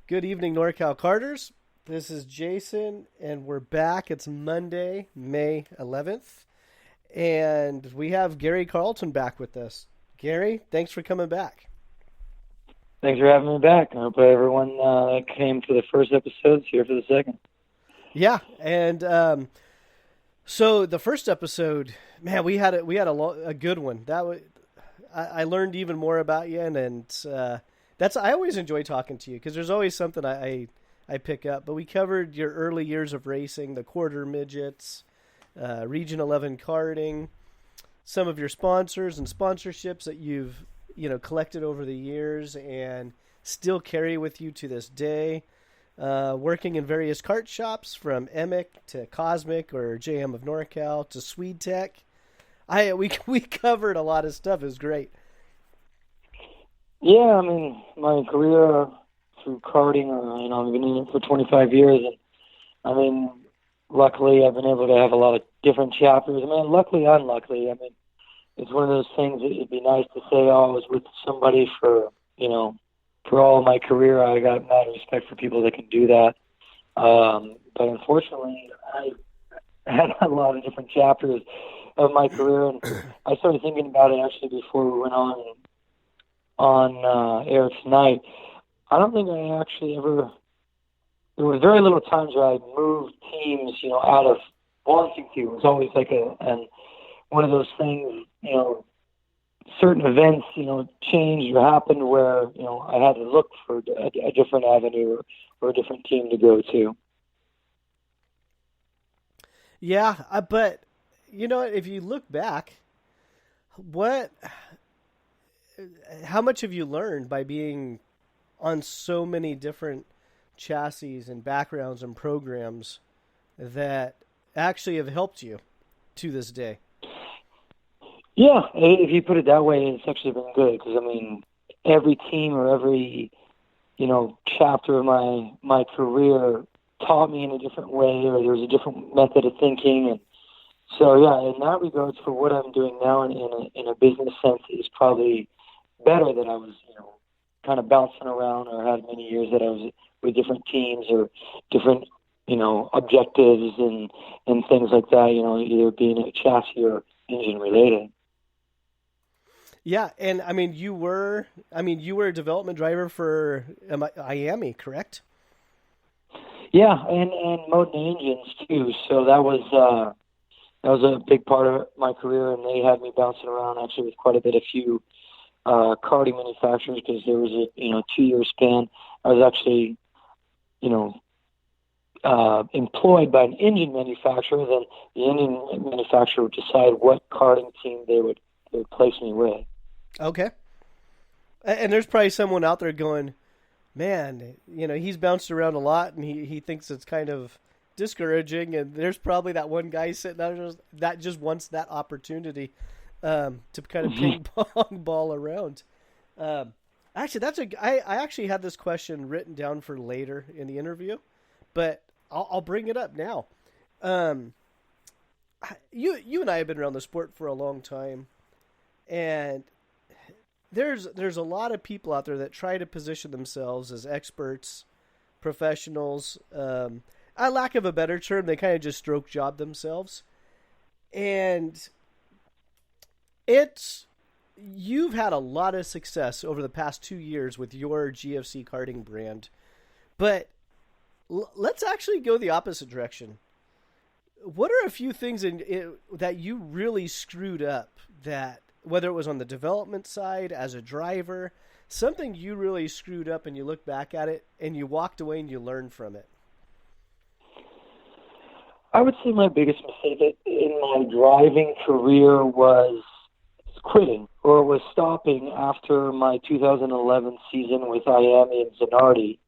Good evening, Norcal Carters. This is Jason, and we're back. It's Monday, May 11th, and we have Gary-Carlton back with us. Gary, thanks for coming back. Thanks for having me back. I hope everyone came for the first episodes here for the second. Yeah, and so the first episode, man, we had a good one. I learned even more about you, and I always enjoy talking to you because there's always something I pick up. But we covered your early years of racing, the quarter midgets, Region 11 karting, some of your sponsors and sponsorships that you've collected over the years and still carry with you to this day. Working in various kart shops from Emic to Cosmic or JM of Norcal to Swede Tech. We covered a lot of stuff. It was great. Yeah, I mean, my career through karting, I've been in it for 25 years, and I mean, luckily I've been able to have a lot of different chapters. I mean, luckily, unluckily, I mean, it's one of those things that it'd be nice to say, oh, I was with somebody for all of my career. I got mad respect for people that can do that. But unfortunately, I had a lot of different chapters of my career, and I started thinking about it actually before we went on air tonight. I don't think I actually ever. There was very little times where I moved teams, out of wanting to. It was always like one of those things, certain events, changed or happened where, I had to look for a different avenue or a different team to go to. Yeah, but if you look back, how much have you learned by being on so many different chassis and backgrounds and programs that actually have helped you to this day? Yeah, if you put it that way, it's actually been good because, I mean, every team or every, chapter of my career taught me in a different way, or there's a different method of thinking. And so, yeah, in that regards, for what I'm doing now in a business sense is probably better than I was, kind of bouncing around or had many years that I was with different teams or different, objectives and things like that, either being a chassis or engine related. Yeah, and I mean, you were a development driver for Miami, correct? Yeah, and Moden Engines too. So that was a big part of my career, and they had me bouncing around actually with quite a bit of few karting manufacturers because there was a 2-year span. I was actually employed by an engine manufacturer. Then the engine manufacturer would decide what karting team they would place me with. Okay. And there's probably someone out there going, man, he's bounced around a lot and he thinks it's kind of discouraging. And there's probably that one guy sitting there that just wants that opportunity to kind of ping pong ball around. Actually, I actually had this question written down for later in the interview, but I'll bring it up now. You and I have been around the sport for a long time, and there's a lot of people out there that try to position themselves as experts, professionals. A lack of a better term, they kind of just stroke job themselves. And you've had a lot of success over the past 2 years with your GFC karting brand. But let's actually go the opposite direction. What are a few things that you really screwed up, that whether it was on the development side, as a driver, something you really screwed up and you look back at it and you walked away and you learned from it? I would say my biggest mistake in my driving career was quitting or was stopping after my 2011 season with Miami and Zanardi. It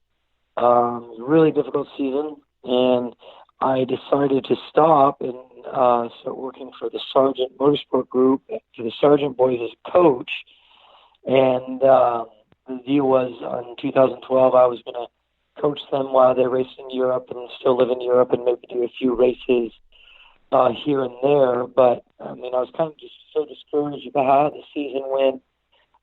was a really difficult season, and I decided to stop and start working for the Sargent Motorsport Group, for the Sargent boys as a coach. And the deal was, in 2012, I was going to coach them while they raced in Europe and still live in Europe and maybe do a few races here and there. But, I mean, I was kind of just so discouraged about how the season went.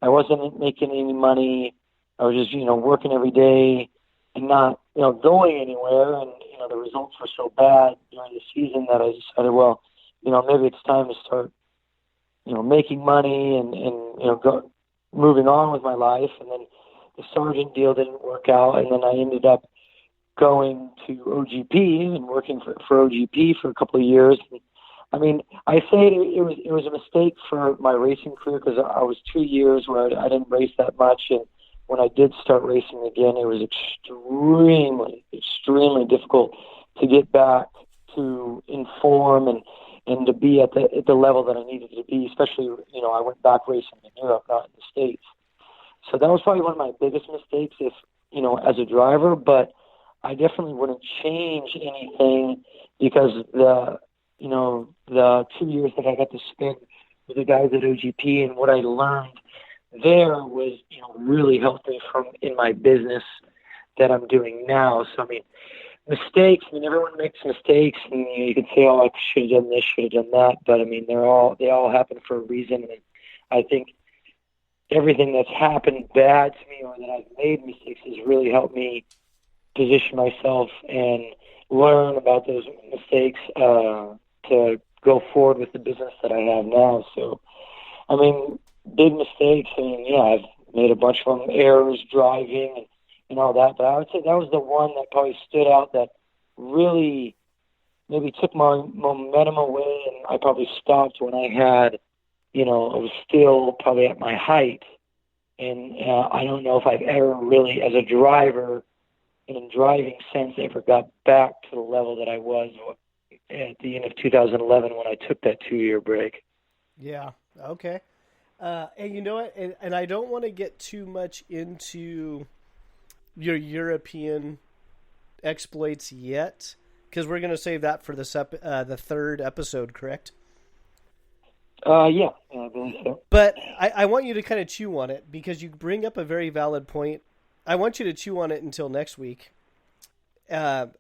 I wasn't making any money. I was just, working every day, not, going anywhere. And, the results were so bad during the season that I decided, well, maybe it's time to start, making money and moving on with my life. And then the Sargent deal didn't work out. And then I ended up going to OGP and working for OGP for a couple of years. I mean, I say it was a mistake for my racing career because I was 2 years where I didn't race that much. And when I did start racing again, it was extremely, extremely difficult to get back to inform and to be at the level that I needed to be, especially, I went back racing in Europe, not in the States. So that was probably one of my biggest mistakes as a driver, but I definitely wouldn't change anything because the 2 years that I got to spend with the guys at OGP and what I learned there was, really helped me in my business that I'm doing now. So, I mean, mistakes, everyone makes mistakes, and you can say, oh, I should have done this, should have done that, but, they all happen for a reason, and I think everything that's happened bad to me or that I've made mistakes has really helped me position myself and learn about those mistakes to go forward with the business that I have now. So, big mistakes, I've made a bunch of them, errors driving and all that, but I would say that was the one that probably stood out that really maybe took my momentum away, and I probably stopped when I had, I was still probably at my height, and I don't know if I've ever really, as a driver, in driving sense, ever got back to the level that I was at the end of 2011 when I took that 2-year break. Yeah, okay. And you know what? And I don't want to get too much into your European exploits yet, because we're going to save that for the third episode, correct? Yeah, I believe so. But I want you to kind of chew on it because you bring up a very valid point. I want you to chew on it until next week. The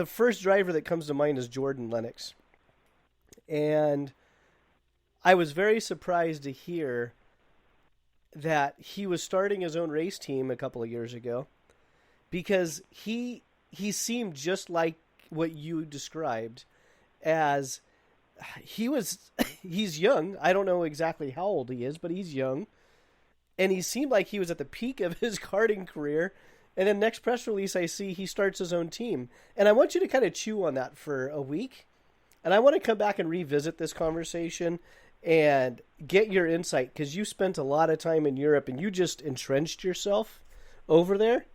first driver that comes to mind is Jordan Lennox. And I was very surprised to hear that he was starting his own race team a couple of years ago because he seemed just like what you described as he's young. I don't know exactly how old he is, but he's young. And he seemed like he was at the peak of his karting career. And then next press release I see he starts his own team. And I want you to kind of chew on that for a week. And I want to come back and revisit this conversation and get your insight because you spent a lot of time in Europe and you just entrenched yourself over there.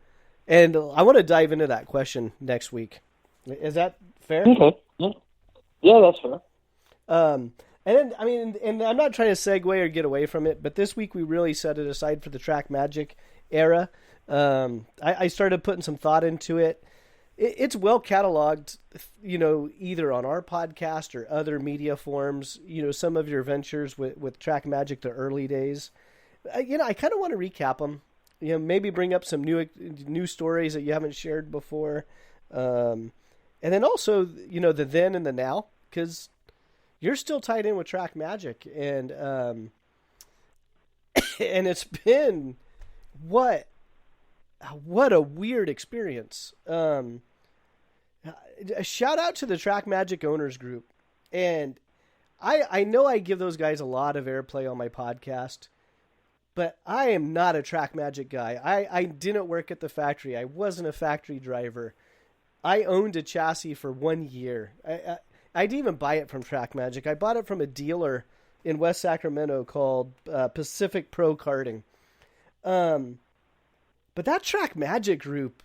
And I want to dive into that question next week. Is that fair? Okay. Yeah, that's fair. And then, and I'm not trying to segue or get away from it, but this week we really set it aside for the TrackMagic Era. I started putting some thought into it. It's well cataloged, either on our podcast or other media forms, some of your ventures with TrackMagic, the early days. I kind of want to recap them, maybe bring up some new stories that you haven't shared before. And then also, the then and the now, because you're still tied in with TrackMagic, and and it's been what a weird experience. A shout out to the TrackMagic owners group, and I know I give those guys a lot of airplay on my podcast, but I am not a TrackMagic guy. I didn't work at the factory. I wasn't a factory driver. I owned a chassis for 1 year. I didn't even buy it from TrackMagic. I bought it from a dealer in West Sacramento called Pacific Pro Karting. But that TrackMagic group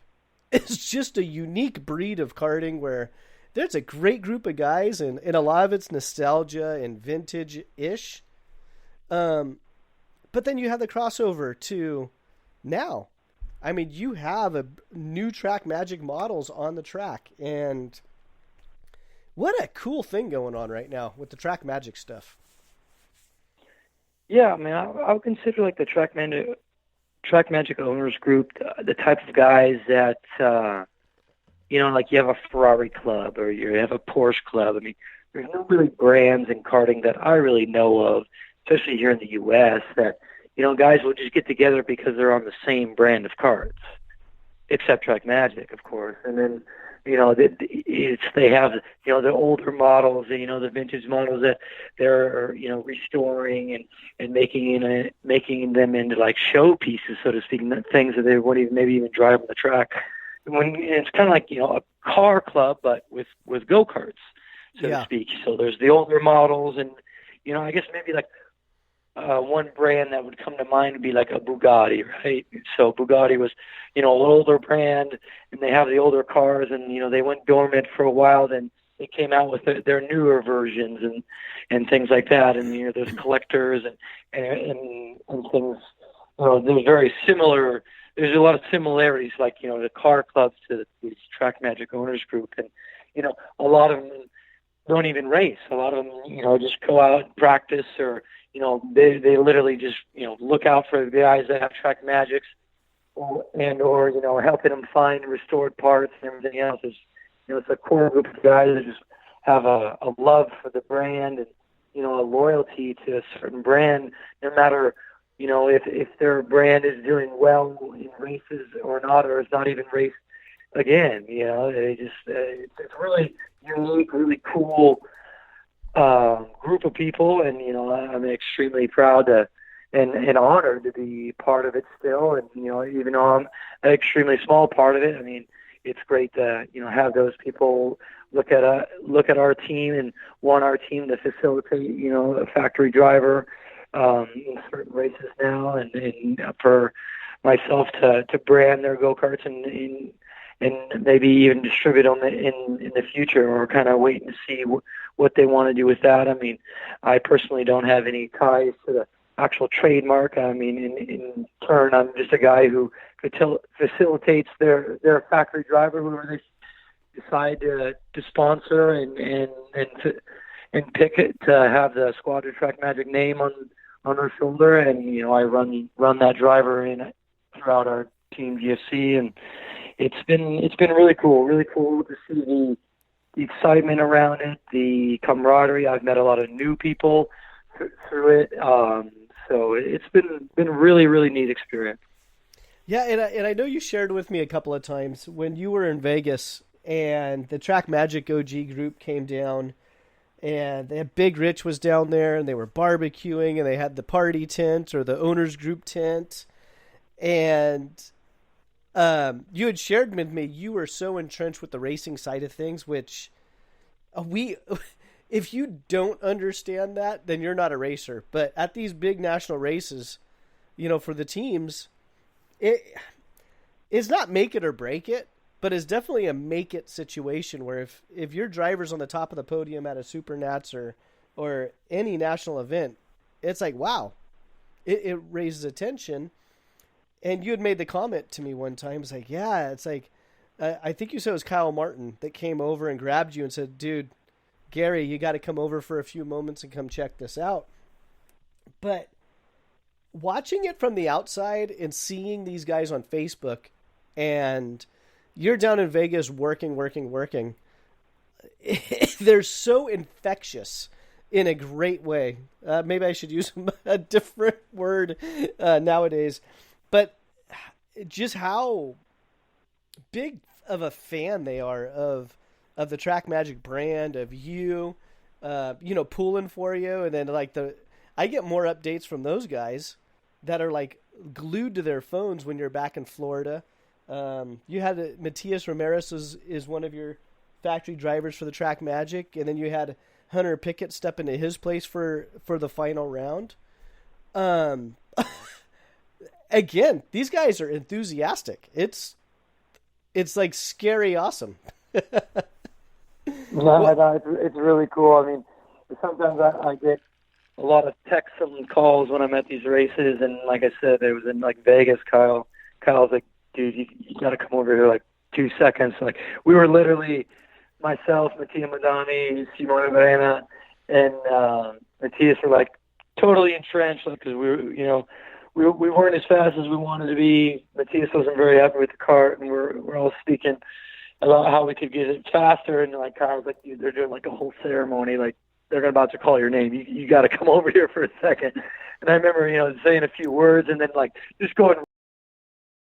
is just a unique breed of karting where there's a great group of guys, and a lot of it's nostalgia and vintage-ish. But then you have the crossover to now. You have a new TrackMagic models on the track, and what a cool thing going on right now with the TrackMagic stuff. Yeah, I would consider like the TrackMagic owners group the type of guys that, like you have a Ferrari club or you have a Porsche club. There's no really brands in karting that I really know of, especially here in the U.S., that, guys will just get together because they're on the same brand of karts. except TrackMagic, of course. And then, they have, the older models, the vintage models that they're, restoring and making them into like show pieces, so to speak, things that they wouldn't even maybe even drive on the track. It's kind of like, a car club, but with go-karts, so to speak. So there's the older models, and, I guess maybe like one brand that would come to mind would be like a Bugatti, right? So Bugatti was, an older brand, and they have the older cars, and, they went dormant for a while. Then they came out with their newer versions and things like that. And, there's collectors and things, there's very similar. There's a lot of similarities, like, the car clubs to this TrackMagic owners group. And, a lot of them don't even race. A lot of them, just go out and practice, or, they literally just, look out for the guys that have TrackMagics, or helping them find restored parts and everything else. It's a core group of guys that just have a love for the brand and, a loyalty to a certain brand, no matter, if their brand is doing well in races or not, or it's not even raced again. They just, it's a really unique, really cool group of people, and I'm extremely proud and honored to be part of it still. And even though I'm an extremely small part of it, I mean, it's great to have those people look at our team and want our team to facilitate a factory driver in certain races now, and for myself to brand their go-karts and maybe even distribute them in the future, or kind of waiting to see what they want to do with that. I mean, I personally don't have any ties to the actual trademark. I mean, in turn, I'm just a guy who facilitates their factory driver, whoever they decide to sponsor and pick it, to have the Squadron TrackMagic name on their shoulder. And I run that driver throughout our team GFC, and it's been really cool to see the excitement around it, the camaraderie. I've met a lot of new people through it, so it's been really, really neat experience. Yeah, and I know you shared with me a couple of times when you were in Vegas and the TrackMagic OG group came down, and they had Big Rich was down there, and they were barbecuing, and they had the party tent or the owners group tent, and you had shared with me you were so entrenched with the racing side of things, which if you don't understand that, then you're not a racer. But at these big national races, for the teams, it's not make it or break it, but it's definitely a make it situation where if your driver's on the top of the podium at a Super Nats or any national event, it's like, wow, it raises attention. And you had made the comment to me one time. It's like, yeah, it's like, I think you said it was Kyle Martin that came over and grabbed you and said, dude, Gary, you got to come over for a few moments and come check this out. But watching it from the outside and seeing these guys on Facebook, and you're down in Vegas working, they're so infectious in a great way. Maybe I should use a different word nowadays. But just how big of a fan they are of the TrackMagic brand, of you, pulling for you. And then I get more updates from those guys that are like glued to their phones when you're back in Florida. You had Matias Ramirez is one of your factory drivers for the TrackMagic, and then you had Hunter Pickett step into his place for the final round. Again, these guys are enthusiastic. It's like scary awesome. No, it's really cool. I mean, sometimes I get a lot of texts and calls when I'm at these races, and like I said, it was in like Vegas. Kyle's like, dude, you got to come over here like 2 seconds. Like, we were literally myself, Mattia Madani, Simone Verena, and Matias were like totally entrenched, because we weren't as fast as we wanted to be. Matias wasn't very happy with the cart, and we're all speaking about how we could get it faster. And like Kyle was like, dude, they're doing like a whole ceremony, like they're about to call your name. You got to come over here for a second. And I remember, saying a few words and then like just going